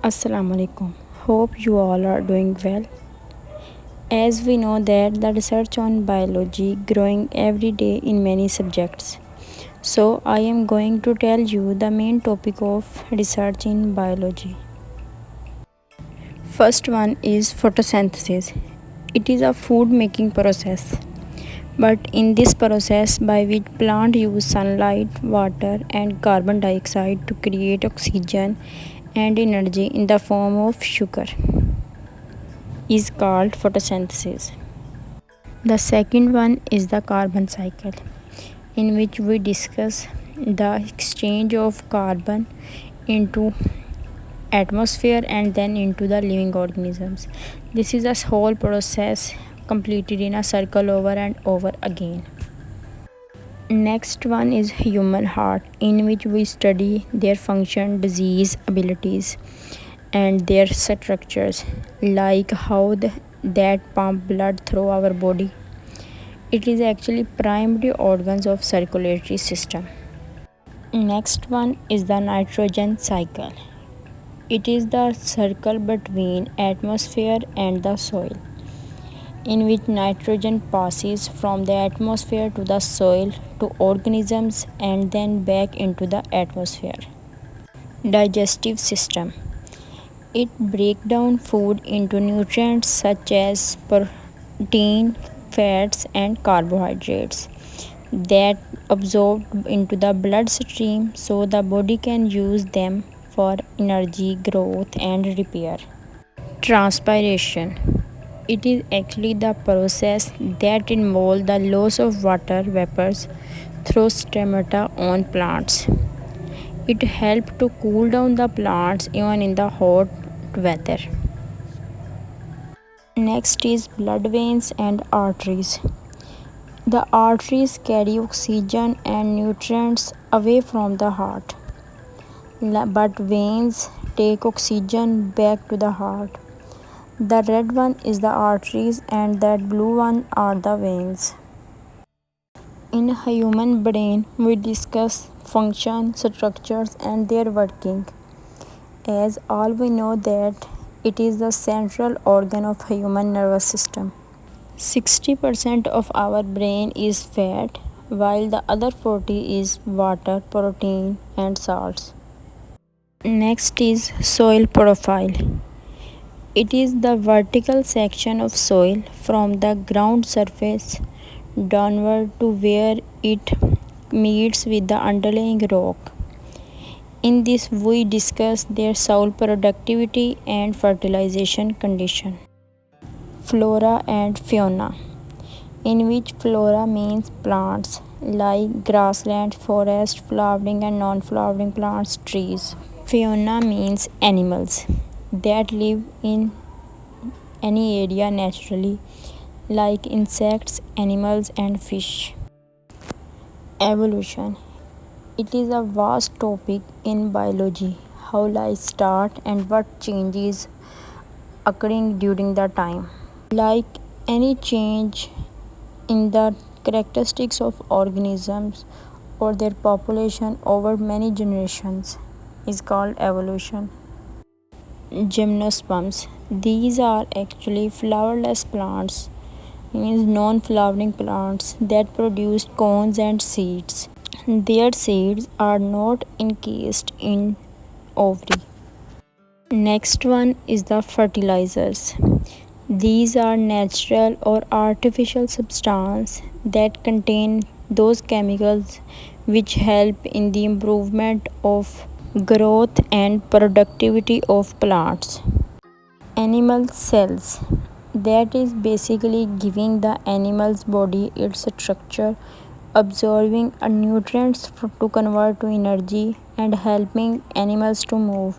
Assalamu alaikum. Hope you all are doing well. As we know that the research on biology growing every day in many subjects. So I am going to tell you the main topic of research in biology. First one is photosynthesis. It is a food making process. But in this process by which plant use sunlight, water and carbon dioxide to create oxygen and energy in the form of sugar is called photosynthesis. The second one is the carbon cycle, in which we discuss the exchange of carbon into atmosphere and then into the living organisms. This is a whole process completed in a circle over and over again. Next one is human heart, in which we study their function, disease, abilities and their structures, like how that pump blood through our body. It is actually primary organs of circulatory system. Next one is the nitrogen cycle. It is the circle between atmosphere and the soil, in which nitrogen passes from the atmosphere to the soil to organisms and then back into the atmosphere. Digestive system. It breaks down food into nutrients such as protein, fats and carbohydrates that absorbed into the bloodstream so the body can use them for energy, growth and repair. Transpiration. It is actually the process that involves the loss of water vapors through stomata on plants. It helps to cool down the plants even in the hot weather. Next is blood veins and arteries. The arteries carry oxygen and nutrients away from the heart, but veins take oxygen back to the heart. The red one is the arteries and that blue one are the veins. In a human brain, we discuss function, structures and their working, as all we know that it is the central organ of human nervous system. 60% of our brain is fat, while the other 40 is water, protein and salts. Next is soil profile. It is the vertical section of soil from the ground surface downward to where it meets with the underlying rock. In this, we discuss their soil productivity and fertilization condition. Flora and fauna, in which flora means plants like grassland, forest, flowering and non-flowering plants, trees. Fauna means animals that live in any area naturally, like insects, animals and fish. Evolution. It is a vast topic in biology, how life starts and what changes occurring during the time. Like any change in the characteristics of organisms or their population over many generations is called evolution. Gymnosperms. These are actually flowerless plants, means non-flowering plants that produce cones and seeds. Their seeds are not encased in ovary. Next one is the fertilizers. These are natural or artificial substances that contain those chemicals which help in the improvement of growth and productivity of plants. Animal cells, that is basically giving the animal's body its structure, absorbing nutrients to convert to energy and helping animals to move,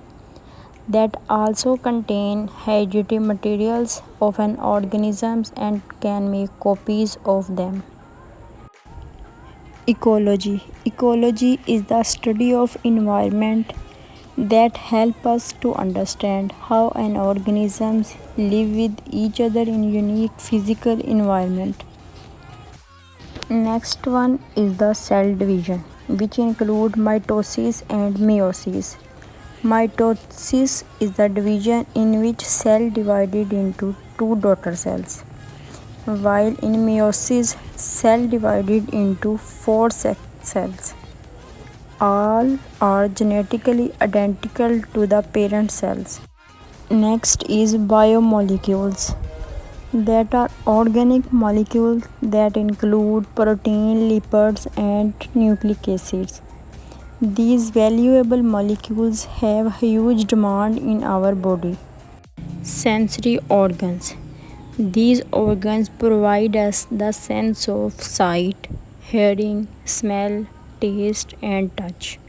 that also contain hereditary materials of an organism and can make copies of them. Ecology. Ecology is the study of environment that help us to understand how an organisms live with each other in unique physical environment. Next one is the cell division, which include mitosis and meiosis. Mitosis is the division in which cell divided into two daughter cells, while in meiosis, cell divided into four cells. All are genetically identical to the parent cells. Next is biomolecules, that are organic molecules that include protein, lipids, and nucleic acids. These valuable molecules have huge demand in our body. Sensory organs. These organs provide us the sense of sight, hearing, smell, taste, and touch,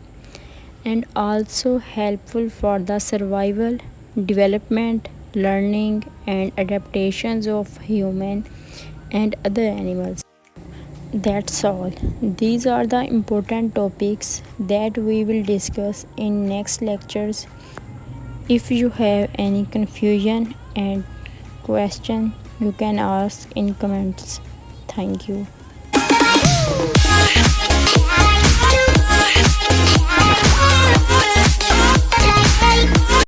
and also helpful for the survival, development, learning, and adaptations of human and other animals. That's all. These are the important topics that we will discuss in next lectures. If you have any confusion and question, you can ask in comments. Thank you.